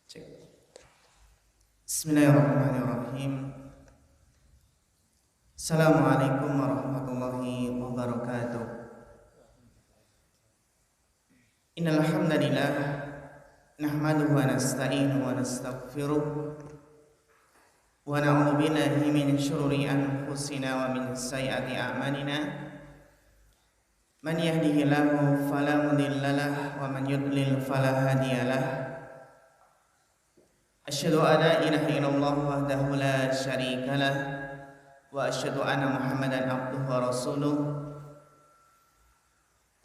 Cek. Bismillahirrahmanirrahim. Assalamualaikum warahmatullahi wabarakatuh. Innal hamdalillah nahmaduhu wa nasta'inuhu wa nastaghfiruh wa na'udzu billahi min shururi anfusina wa min sayyiati a'malina. Man yahdihillahu fala mudhillalah wa man yudlil fala hadiyalah. Asyhadu an la ilaha illallah wahdahu la syarikalah wa asyhadu anna Muhammadan abduhu wa rasuluh.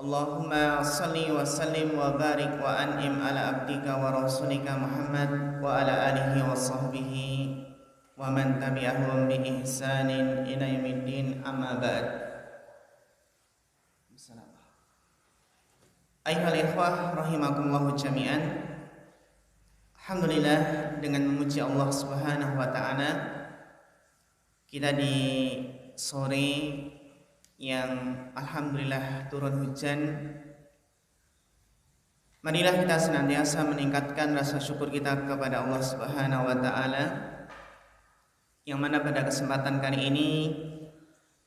Allahumma shalli wa sallim wa barik wa an'im ala abdika wa rasulika Muhammad wa ala alihi wa sahbihi wa man tabi'ahum bi ihsanin ila yaumiddin, amma ba'd. Ayyuhal ikhwah rahimakumullah jami'an. Alhamdulillah, dengan memuji Allah Subhanahu wa taala, kita di sore yang alhamdulillah turun hujan, marilah kita senantiasa meningkatkan rasa syukur kita kepada Allah Subhanahu wa taala, yang mana pada kesempatan kali ini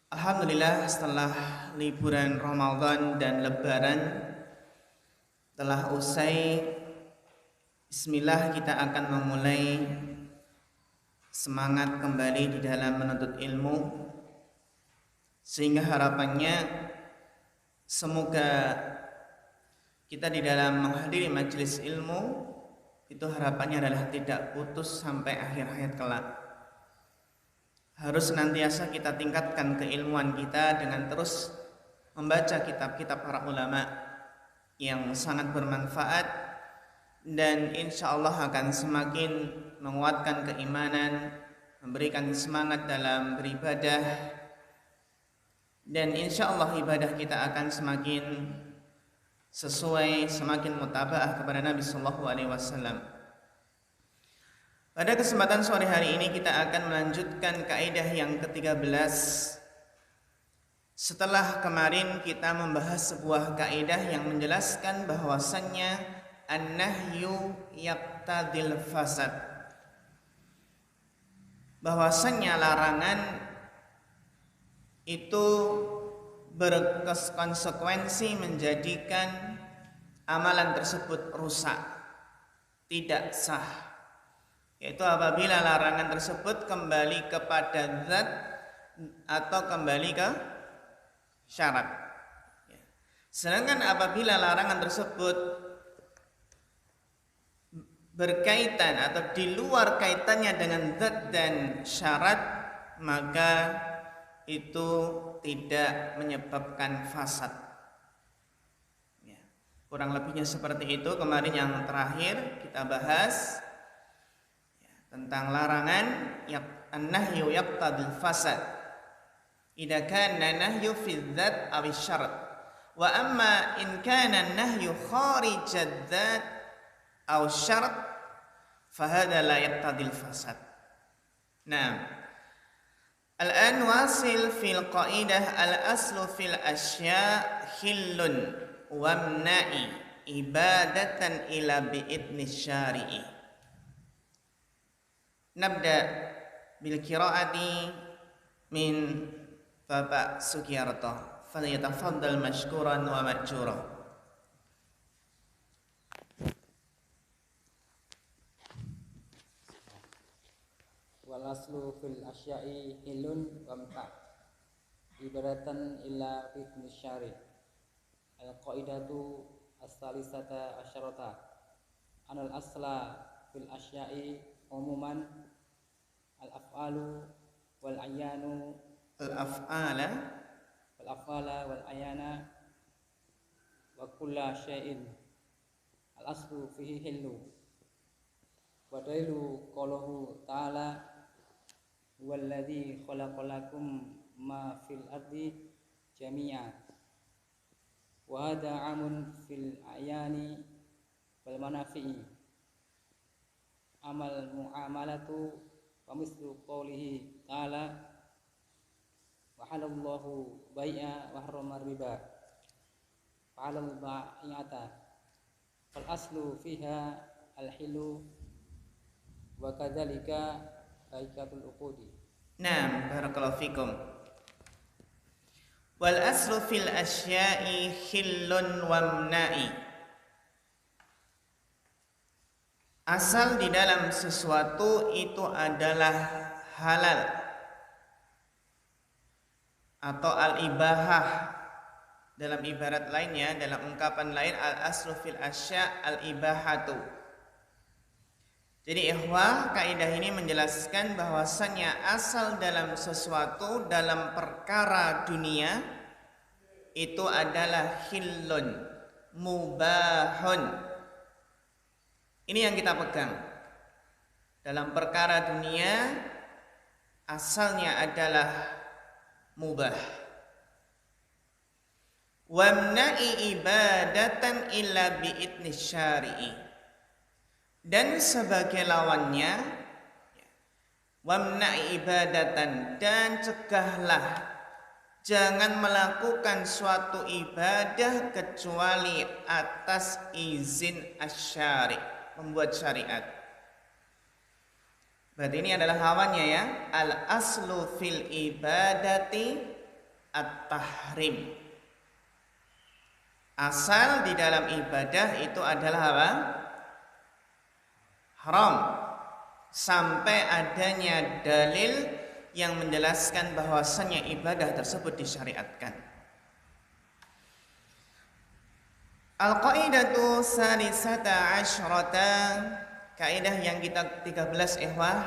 alhamdulillah setelah liburan Ramadan dan Lebaran telah usai. Bismillah, kita akan memulai semangat kembali di dalam menuntut ilmu, sehingga harapannya semoga kita di dalam menghadiri majelis ilmu itu harapannya adalah tidak putus sampai akhir hayat kelak. Harus senantiasa kita tingkatkan keilmuan kita dengan terus membaca kitab-kitab para ulama yang sangat bermanfaat, dan insya Allah akan semakin menguatkan keimanan, memberikan semangat dalam beribadah, dan insya Allah ibadah kita akan semakin sesuai, semakin mutaba'ah kepada Nabi Sallallahu Alaihi Wasallam. Pada kesempatan sore hari ini kita akan melanjutkan kaidah yang ke-13. Setelah kemarin kita membahas sebuah kaidah yang menjelaskan bahwasannya an-nahyu yaqtadil fasad, bahwasannya larangan itu berkonsekuensi menjadikan amalan tersebut rusak, tidak sah, yaitu apabila larangan tersebut kembali kepada zat atau kembali ke syarat. Sedangkan apabila larangan tersebut berkaitan atau di luar kaitannya dengan zat dan syarat, maka itu tidak menyebabkan fasad. Ya, kurang lebihnya seperti itu. Kemarin yang terakhir kita bahas tentang larangan an-nahyu yaqtadil fasad idza kana nahyu fi dzat aw syarat, wa amma in kana an-nahyu kharijad dzat aw syarat fahada la yaqtadil fasad. Nah, al-an wasil fil qaidah al-aslu fil asya khillun wamna'i ibadatan ila bi'idni syari'i. Nabda bil qiraati min Bapak Sugiyarto, falyatafaddal mashkuran wa ma'jura. Wal aslu fil asya'i hilun wa mta' ibaratan illa fitni syari. Al qaidatu as-salisata asyarata anal asla fil asya'i umuman al af'alu wal ayanu wal af'ala wal ayana wa kulla syai'in al aslu fihi hillu wa dalilu qawluhu ta'ala walladzi khalaqalakum ma fil ardi jami'a wa hadha 'amun fil ayani wal manafi'i amal mu'amalatu wa mislu qawlihi ta'ala wa halallahu bai'a wa harrama riba fa'alal bai'ata fal aslu fiha al hilu wa kadzalika haikatul uqudi. Naam, barakallahu fikum. Wal aslu fil asya'i khillun wamna'i. Asal di dalam sesuatu itu adalah halal atau al-ibahah. Dalam ibarat lainnya, dalam ungkapan lain, al-aslu fil asya' al-ibahatu. Jadi ikhwah, kaidah ini menjelaskan bahwasannya asal dalam sesuatu, dalam perkara dunia itu adalah khillun, mubahun. Ini yang kita pegang. Dalam perkara dunia asalnya adalah mubah. Wamna'i ibadatan illa bi'idni syari'i. Dan sebagai lawannya, wamna'i ibadatan, dan cegahlah, jangan melakukan suatu ibadah kecuali atas izin asyari', membuat syariat. Berarti ini adalah lawannya ya. Al aslu fil ibadati at-tahrim. Asal di dalam ibadah itu adalah apa? Haram. Sampai adanya dalil yang menjelaskan bahwasannya ibadah tersebut disyariatkan. Al-qaidatu salisata asyrata, kaidah yang kita 13 ikhwah.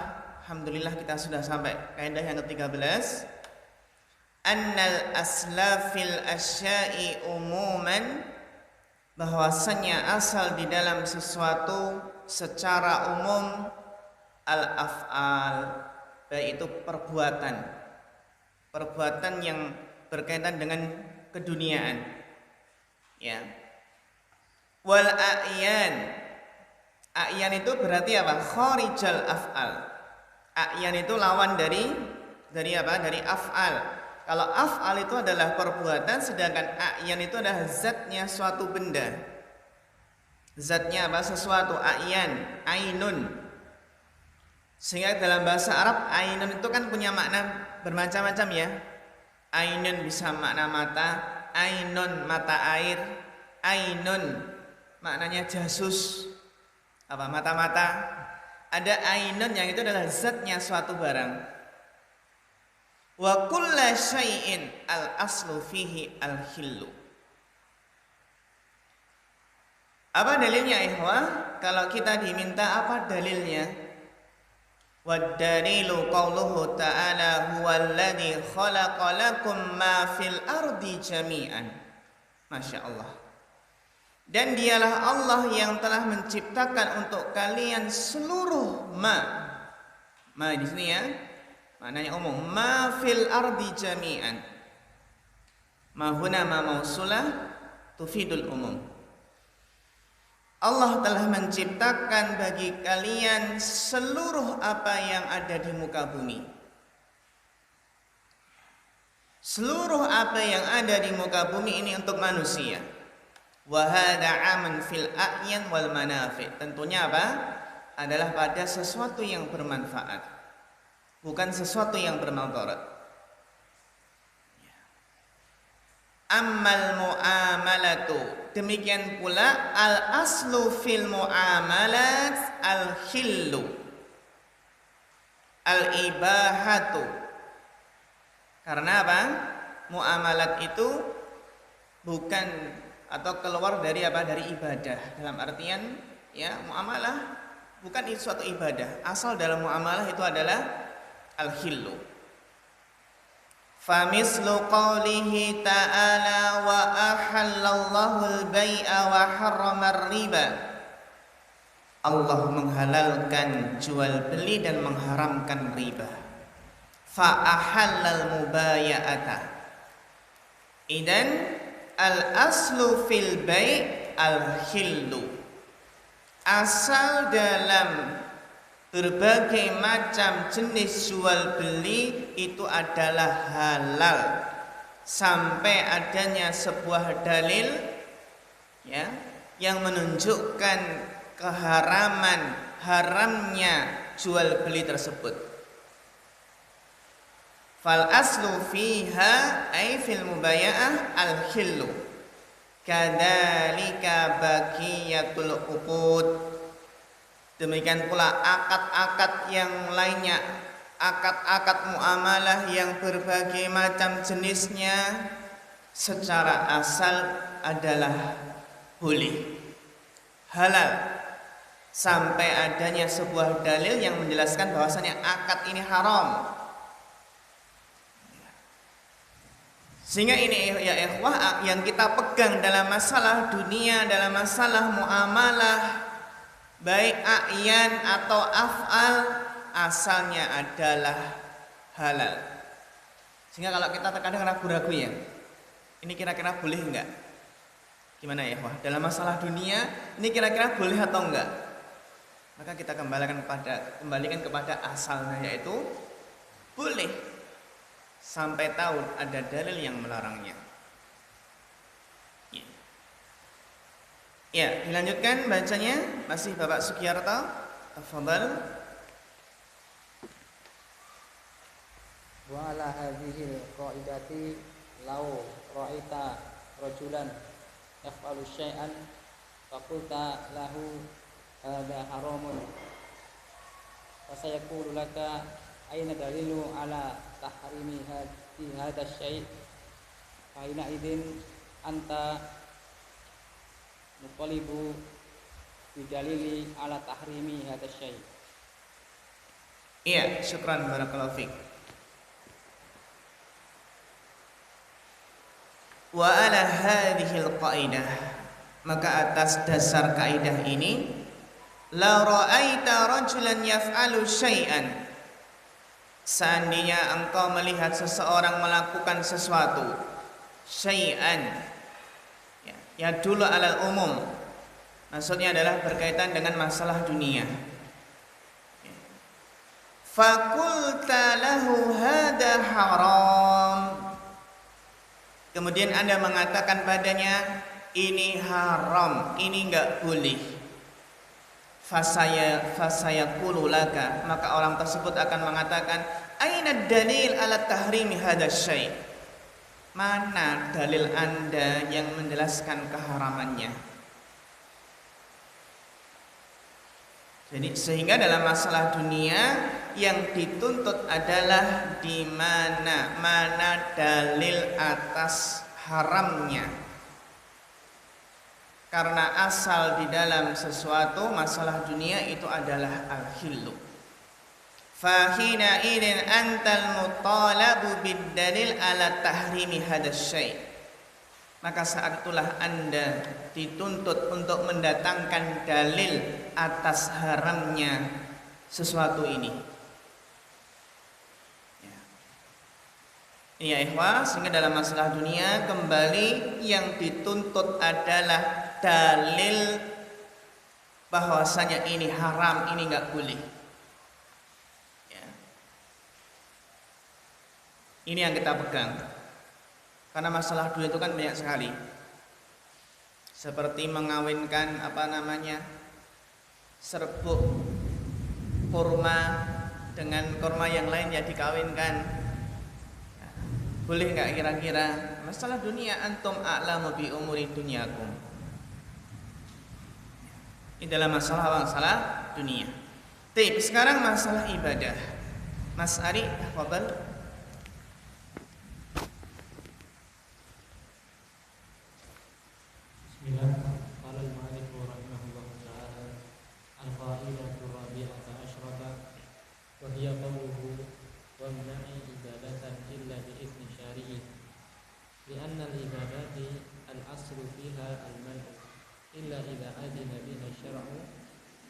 Alhamdulillah kita sudah sampai kaidah yang ke-13. Annal asla fil asya'i umuman, bahwasanya asal di dalam sesuatu secara umum al-af'al, yaitu perbuatan yang berkaitan dengan keduniaan, ya. Wal a'yan itu berarti apa? Kharijal af'al. A'yan itu lawan dari apa? Dari af'al. Kalau af'al itu adalah perbuatan, sedangkan a'yan itu adalah zatnya suatu benda. Zatnya apa? Sesuatu. A'yan, ainun. Sehingga dalam bahasa Arab, ainun itu kan punya makna bermacam-macam ya. Ainun bisa makna mata, ainun mata air, ainun maknanya jasus, apa? Mata-mata. Ada ainun yang itu adalah zatnya suatu barang. Wa kulla syai'in al-aslu fihi al-khillu. Apa dalilnya ikhwah? Kalau kita diminta apa dalilnya? Wad dalilu qauluhu ta'ala huwallazi khalaqa lakum ma fil ardi jami'an. Masya Allah. Dan dialah Allah yang telah menciptakan untuk kalian seluruh ma di sini ya. Maknanya umum, ma fil ardi jami'an. Ma huna ma mausulah tufidul umum. Allah telah menciptakan bagi kalian seluruh apa yang ada di muka bumi. Seluruh apa yang ada di muka bumi ini untuk manusia. Wa hadza 'amun fil a'yan wal manafi'. Tentunya apa? Adalah pada sesuatu yang bermanfaat, bukan sesuatu yang bermadarat. Ammal mu'amalatu, demikian pula al aslu fil mu'amalat al khillu al ibahatu. Karena apa? Muamalat itu bukan atau keluar dari apa? Dari ibadah. Dalam artian ya, muamalah bukan itu suatu ibadah. Asal dalam muamalah itu adalah al-khillu. Famislu qawlihi ta'ala wa ahallallahu al-bai'a wa harrama riba. Allah menghalalkan jual beli dan mengharamkan riba. Fa ahallal mubaya'ata. Idan al-aslu fil bai' al-khillu. Asal dalam berbagai macam jenis jual beli itu adalah halal sampai adanya sebuah dalil ya yang menunjukkan haramnya jual beli tersebut. Fal aslu fiha ay fil mubaya'ah al-khillu. Kadzalika baqiyatul uqud. Demikian pula akad-akad yang lainnya, akad-akad muamalah yang berbagai macam jenisnya secara asal adalah boleh, halal, sampai adanya sebuah dalil yang menjelaskan bahwasanya akad ini haram. Sehingga ini ya ikhwah yang kita pegang dalam masalah dunia, dalam masalah muamalah, baik a'yan atau af'al, asalnya adalah halal. Sehingga kalau kita terkadang ragu-ragu ya, ini kira-kira boleh enggak? Gimana ya ikhwah? Dalam masalah dunia, ini kira-kira boleh atau enggak? Maka kita kembalikan kepada asalnya, yaitu boleh, sampai tahu ada dalil yang melarangnya. Ya, dilanjutkan bacanya, masih Bapak Sugiyarto. Tafadhal. Wa ala hadhil qaidati law ra'aita rajulan yaf'alu syai'an faqulta lahu hadha haramun fa sayaqulu laka aina dalilu ala tahrimi hadha syai' fa ina idin anta muqalibu bidalili ala tahrimi hadha syai'. Iya, syukran barakallahu fiik. Wa ala hadhil qaidah, maka atas dasar kaidah ini, la ra'aita rajulan yaf'alu syai'an, seandainya engkau melihat seseorang melakukan sesuatu, syai'an ya dulu alal umum, maksudnya adalah berkaitan dengan masalah dunia. Fakulta lahu hada haram, kemudian Anda mengatakan padanya ini haram, ini enggak boleh. Fasayaqulu laka, maka orang tersebut akan mengatakan, aina dalil ala tahrimi hadzal syai'? Mana dalil Anda yang menjelaskan keharamannya? Jadi sehingga dalam masalah dunia yang dituntut adalah di mana dalil atas haramnya. Karena asal di dalam sesuatu masalah dunia itu adalah al-khillu. Fahina idin antal mutalabu bid-dalil ala tahrimi hadzal syai'. Maka saat itulah Anda dituntut untuk mendatangkan dalil atas haramnya sesuatu ini. Ini ya ikhwah, sehingga dalam masalah dunia kembali yang dituntut adalah dalil bahwasanya ini haram, ini enggak boleh. Ya. Ini yang kita pegang. Karena masalah dunia itu kan banyak sekali. Seperti mengawinkan serbuk kurma dengan kurma yang lain ya dikawinkan. Boleh enggak kira-kira? Masalah dunia, antum a'lamu bi umuri dunyakum. Ini dalam masalah dunia. Tapi sekarang masalah ibadah. Mas Ari, tafadhal. Bismillah. Qala al-mu'allif rahimahullah ta'ala al-qa'idatu rabi'ata asyrata wa hiya qawluhu wa mna'i ibadatan illa bi'izni syari'i li'anna al-ibadati al-aslu fiha al-man'u illa idza adina biha syar'u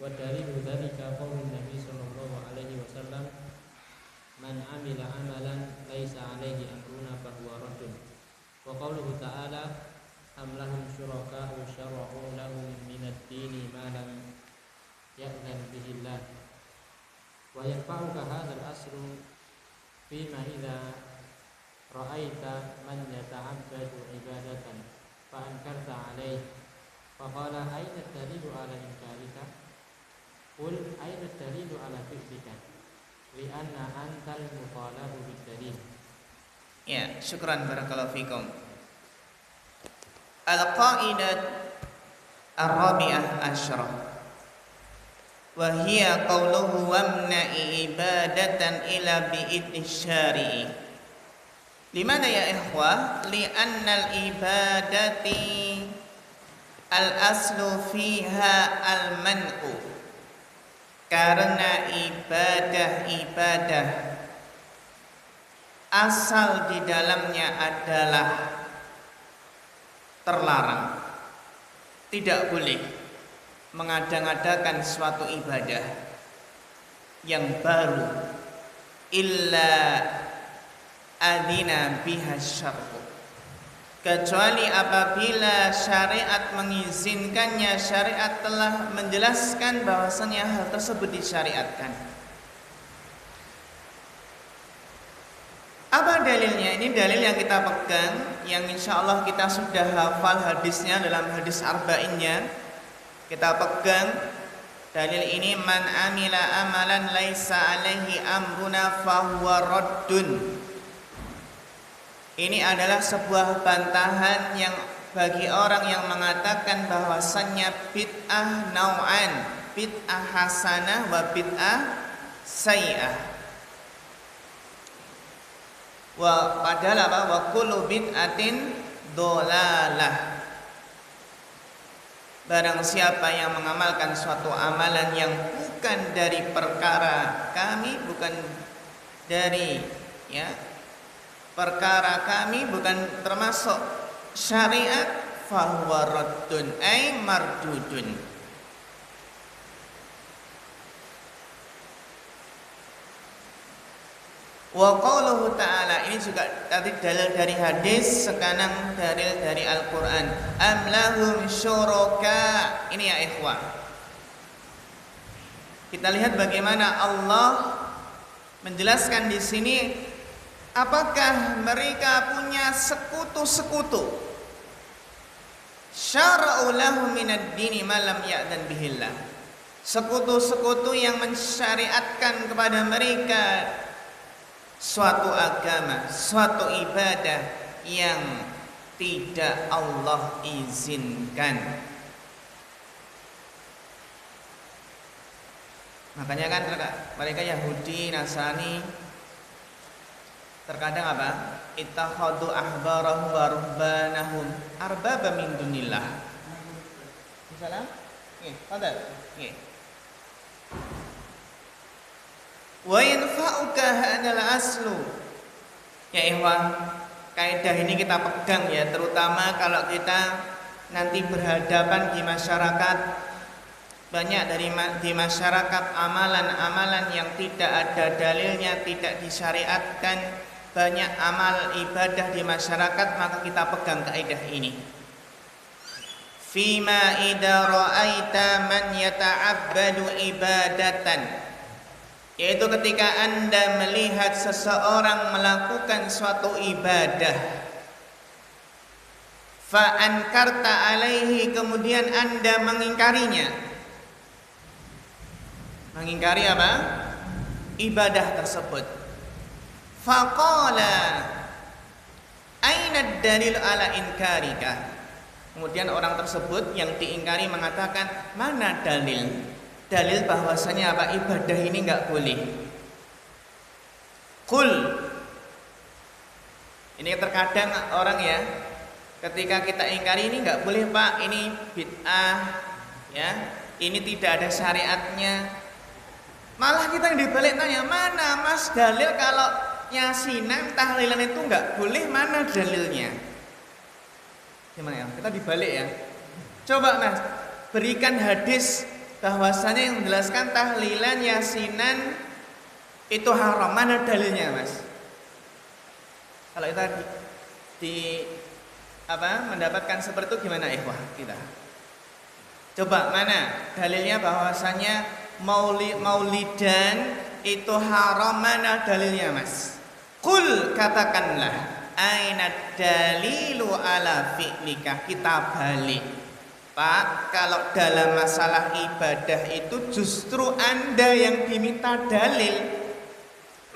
wa dalilu dhalika qaulun nabi sallallahu alaihi wasallam man 'amila 'amalan laisa 'alaihi amruna fa huwa raddun wa qauluhu ta'ala am lahum syuraka'u syara'u lahum minad-dini ma lam ya'zan bihi Allah wa yanfa'uka hadzal aslu fima idza ra'aita man yata'abbadu ibadatan fa ankarta 'alaihi fa qala aina ad-dalilu 'ala inkarika Qul aina dalilu ala fi'lika li'anna antal muqalabu bid-dalil. Ya, syukran barakallahu fikum. Al-qaidah ar-rabi'ah asyarah wa hiya qawluhu wamna'i ibadatan ila bi'idni syari'i. Limana ya ikhwah? Li'annal ibadati al-aslu fiha al-man'u. Karena ibadah asal di dalamnya adalah terlarang. Tidak boleh mengada-ngadakan suatu ibadah yang baru illa adzina biha syar'u, kecuali apabila syariat mengizinkannya, syariat telah menjelaskan bahwasanya hal tersebut disyariatkan. Apa dalilnya? Ini dalil yang kita pegang, yang insya Allah kita sudah hafal hadisnya dalam hadis arba'innya. Kita pegang dalil ini, man amila amalan laisa alaihi amruna fahuwa raddun. Ini adalah sebuah bantahan yang bagi orang yang mengatakan bahwasannya bid'ah nau'an, bid'ah hasanah wa bid'ah sayyi'ah. Wa padahal apa? Wa kullu bid'atin dhalalah. Barang siapa yang mengamalkan suatu amalan yang bukan dari perkara kami, bukan dari perkara kami, bukan termasuk syariat, fahuwa raddun ay mardudun. Wa qauluhu ta'ala, ini juga tadi dalil dari hadis, sekarang dalil dari Al-Qur'an. Am lahum syuraka. Ini ya ikhwah, kita lihat bagaimana Allah menjelaskan di sini, apakah mereka punya sekutu-sekutu? Syara'u lahum minad dini ma lam ya'dan bihillah. Sekutu-sekutu yang mensyariatkan kepada mereka suatu agama, suatu ibadah yang tidak Allah izinkan. Makanya kan mereka Yahudi, Nasrani terkadang apa? Ittakhadhu ahbarahum wa ruhbanahum arbaba min dunillah. Salam? Nggih, fadhal. Nggih. Wa yanfa'uka hadzal aslu. Ya ikhwan, kaidah ini kita pegang ya, terutama kalau kita nanti berhadapan di masyarakat. Banyak di masyarakat amalan-amalan yang tidak ada dalilnya, tidak disyariatkan. Banyak amal ibadah di masyarakat, maka kita pegang kaidah ini. Fima idza ra'aita man yata'abbadu ibadatan, yaitu ketika Anda melihat seseorang melakukan suatu ibadah, fa ankarta alaihi, kemudian Anda mengingkarinya. Mengingkari apa? Ibadah tersebut. Faqala aina dalil ala inkarika. Kemudian orang tersebut yang diingkari mengatakan, mana dalil? Dalil bahwasanya apa? Ibadah ini enggak boleh. Qul. Ini terkadang orang ya, ketika kita ingkari, ini enggak boleh Pak, ini bid'ah ya, ini tidak ada syariatnya. Malah kita yang dibalik tanya, mana Mas dalil kalau yasinan, tahlilan itu enggak boleh, mana dalilnya? Gimana ya? Kita dibalik ya. Coba Mas, berikan hadis bahwasanya yang menjelaskan tahlilan, yasinan itu haram, mana dalilnya Mas? Kalau kita mendapatkan seperti itu gimana ikhwah kita? Coba mana dalilnya bahwasanya maulidan itu haram, mana dalilnya Mas? Qul, katakanlah, aina dalilu ala fi'lika. Kita balik Pak, kalau dalam masalah ibadah itu justru Anda yang diminta dalil.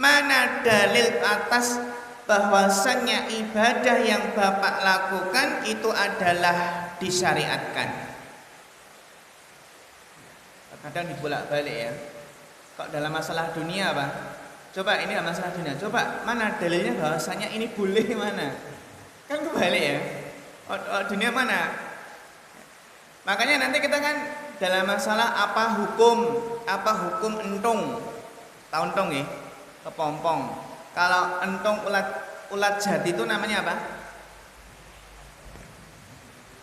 Mana dalil atas bahwasannya ibadah yang Bapak lakukan itu adalah disyariatkan? Kadang dibolak-balik ya. Kok dalam masalah dunia, Pak? Coba ini dalam masalah dunia. Coba mana dalilnya bahwasannya ini boleh, mana? Kan kebalik ya. Dunia mana? Makanya nanti kita kan dalam masalah apa hukum entung. Tahu entung ya? Kepompong. Kalau entung ulat jati itu namanya apa?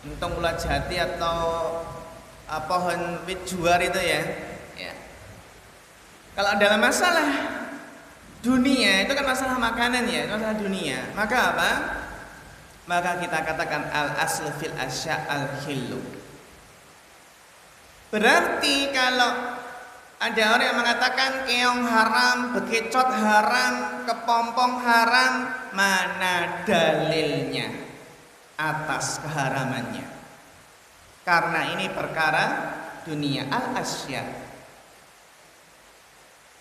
Entung ulat jati atau pohon wijuar itu ya. Kalau dalam masalah dunia itu kan masalah makanan ya, masalah dunia. Maka apa? Maka kita katakan al aslu fil asya al khillu. Berarti kalau ada orang yang mengatakan keong haram, bekicot haram, kepompong haram, mana dalilnya atas keharamannya? Karena ini perkara dunia, al-asya.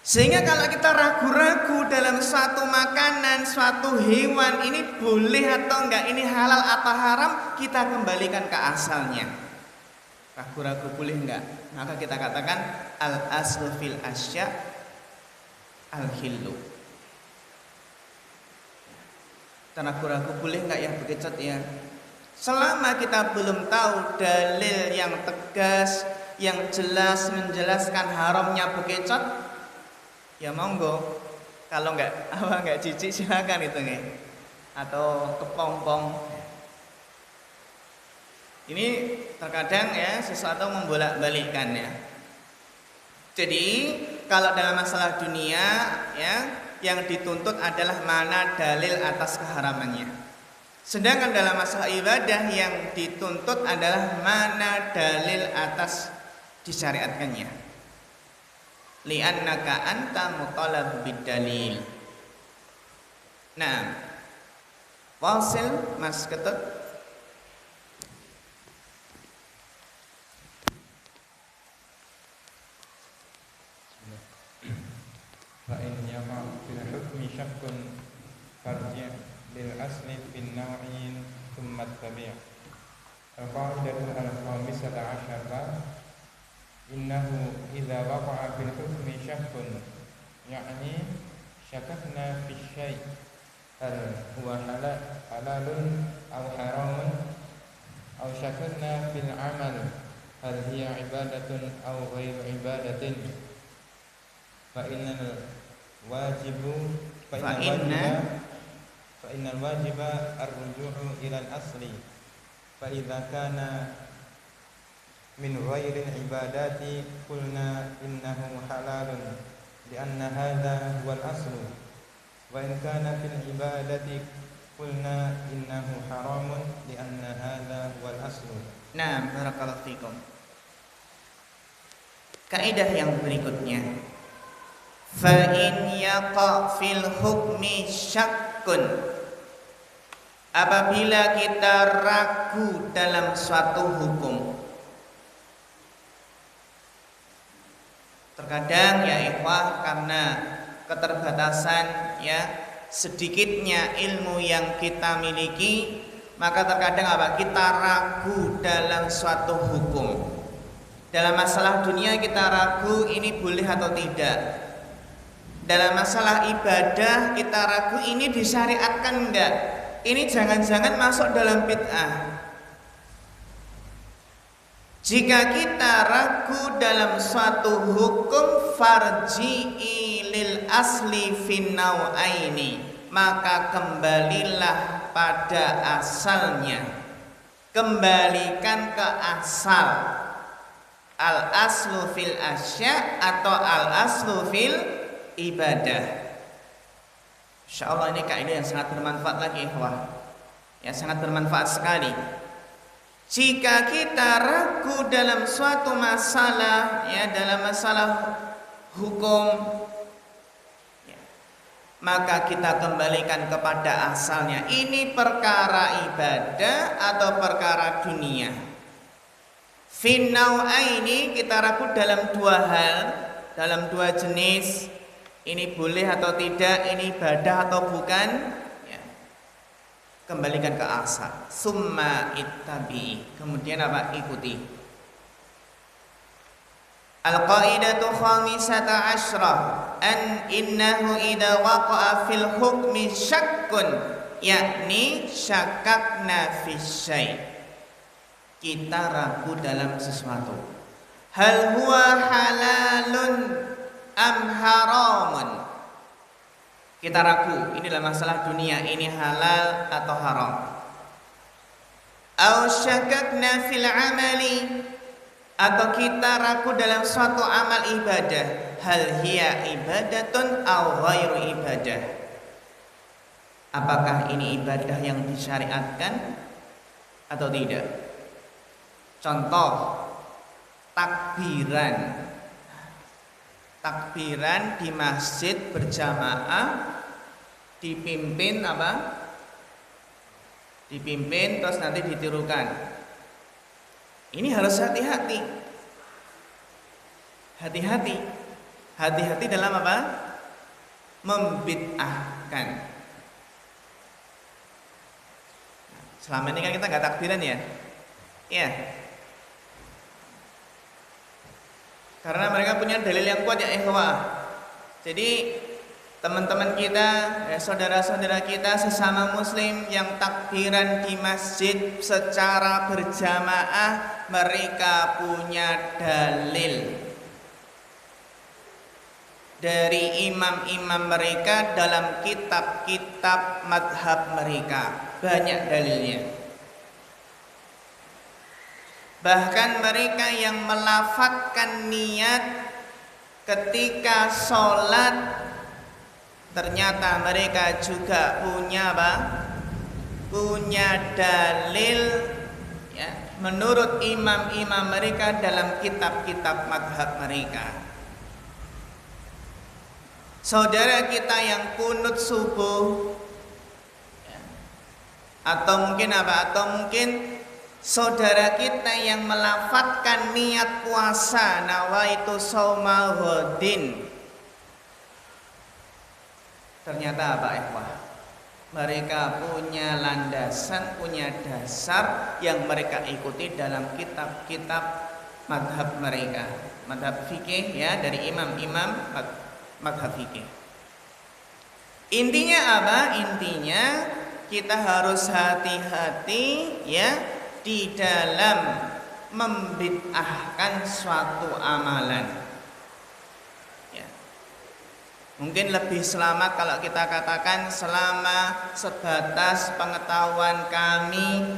Sehingga kalau kita ragu-ragu dalam suatu makanan, suatu hewan, ini boleh atau enggak, ini halal atau haram, kita kembalikan ke asalnya. Ragu-ragu boleh enggak, maka kita katakan al-aslu fil asya al-khillu. Ragu-ragu boleh enggak ya bekicot ya? Selama kita belum tahu dalil yang tegas, yang jelas menjelaskan haramnya bekicot, ya monggo. Kalau enggak jijik silakan itu nih. Atau kepompong. Ini terkadang ya sesuatu membolak-balikkan ya. Jadi kalau dalam masalah dunia ya, yang dituntut adalah mana dalil atas keharamannya. Sedangkan dalam masalah ibadah yang dituntut adalah mana dalil atas disyariatkannya. Li'annaka anta mutalab bid-dalil. Nah, wasil Mas Ketut. فإن يقع في الحكم شك فارجع للأصل في النوعين ثم اتبع. القاعدة الخامسة عشرة إنه إذا وقع في الحكم شك يعني شككنا في الشيء هل هو حلال أو حرام أو شككنا في العمل هل هي عبادة أو غير عبادة فإن الواجب الرجوع إلى الأصل فإذا كان من غير العبادات قلنا إنه حلال لأن هذا هو الأصل وإن كان في العبادة قلنا إنه حرام لأن هذا هو الأصل. Nah, barakallahu fikum. Kaidah yang berikutnya, fa in yaqa fil hukmi syakkun, apabila kita ragu dalam suatu hukum. Terkadang ya ikhwah, karena keterbatasan ya sedikitnya ilmu yang kita miliki, maka terkadang apa? Kita ragu dalam suatu hukum. Dalam masalah dunia kita ragu ini boleh atau tidak. Dalam masalah ibadah kita ragu ini disyariatkan enggak? Ini jangan-jangan masuk dalam bid'ah. Jika kita ragu dalam suatu hukum, farji'i lil asli fin nau'aini, maka kembalilah pada asalnya. Kembalikan ke asal. Al aslu fil asya atau al aslu fil ibadah. Insyaallah ini kaidah yang sangat bermanfaat lagi ikhwah. Ya, sangat bermanfaat sekali. Jika kita ragu dalam suatu masalah, ya dalam masalah hukum, ya, maka kita kembalikan kepada asalnya. Ini perkara ibadah atau perkara dunia. Finnau'aini, kita ragu dalam dua hal, dalam dua jenis. Ini boleh atau tidak, ini ibadah atau bukan, ya. Kembalikan ke asal. Summa ittabi, kemudian apa? Ikuti. Al-qaidatu khamisata asyrah an innahu idza waqa'a fil hukmi syakkun, yakni syakakna fi syai'. Kita ragu dalam sesuatu. Hal huwa halalun am haramun. Kita ragu, ini adalah masalah dunia, ini halal atau haram. Au syakakna fil amali, atau kita ragu dalam suatu amal ibadah. Hal hiya ibadatun au ghairu ibadah. Apakah ini ibadah yang disyariatkan atau tidak? Contoh, takbiran di masjid berjamaah dipimpin apa? Dipimpin terus nanti ditirukan. Ini harus hati-hati. Hati-hati dalam apa? Membid'ahkan. Selama ini kan kita nggak takbiran ya? Iya. Karena mereka punya dalil yang kuat ya ikhwah. Jadi teman-teman kita, saudara-saudara kita sesama muslim yang takbiran di masjid secara berjamaah, mereka punya dalil dari imam-imam mereka dalam kitab-kitab madhab mereka. Banyak dalilnya. Bahkan mereka yang melafadzkan niat ketika sholat, ternyata mereka juga punya apa? Punya dalil ya, menurut imam-imam mereka dalam kitab-kitab madhab mereka. Saudara kita yang kunut subuh ya, atau mungkin apa? Atau mungkin saudara kita yang melafadzkan niat puasa, nawaitu shauma ghadin, ternyata apa ikhwah? Mereka punya landasan, punya dasar yang mereka ikuti dalam kitab-kitab madhab mereka, madhab fikih ya, dari imam-imam madhab fikih. Intinya apa? Intinya kita harus hati-hati ya di dalam membid'ahkan suatu amalan ya. Mungkin lebih selamat kalau kita katakan selama sebatas pengetahuan kami,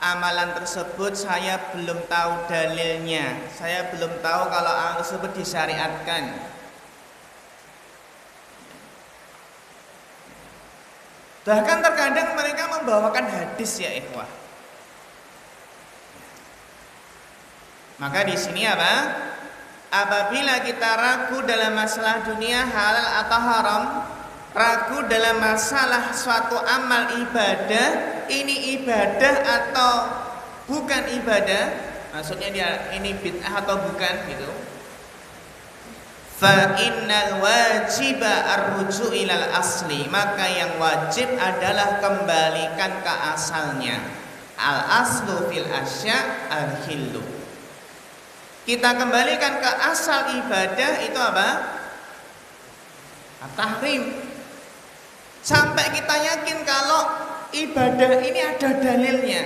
amalan tersebut saya belum tahu dalilnya, saya belum tahu kalau amalan tersebut disyariatkan. Bahkan terkadang mereka membawakan hadis ya ikhwah. Maka di sini apa? Apabila kita ragu dalam masalah dunia halal atau haram, ragu dalam masalah suatu amal ibadah, ini ibadah atau bukan ibadah, maksudnya dia ini bid'ah atau bukan gitu. Fa innal wajiba ar-ruju' ilal asli, maka yang wajib adalah kembalikan ke asalnya. Al aslu fil asya' al-hillu. Kita kembalikan ke asal ibadah itu apa? At-tahrim. Sampai kita yakin kalau ibadah ini ada dalilnya.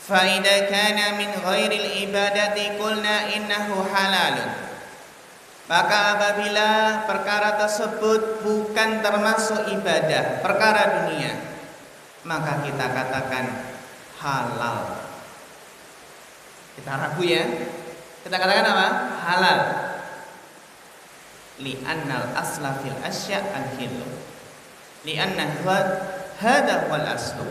Fa idza kana min ghairil ibadati qulna innahu halalun. Maka apabila perkara tersebut bukan termasuk ibadah, perkara dunia, maka kita katakan halal. Kita ragu ya. Kita katakan apa? Halal. Li'annal asla fil asya' al-hillu. Li'anna hadha wal aslu.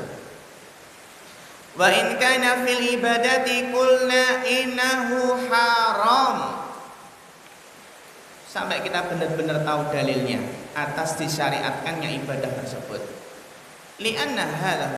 Wa in kana fil ibadati qulna innahu haram. Sampai kita benar-benar tahu dalilnya atas disyariatkannya ibadah tersebut. Li'anna hadha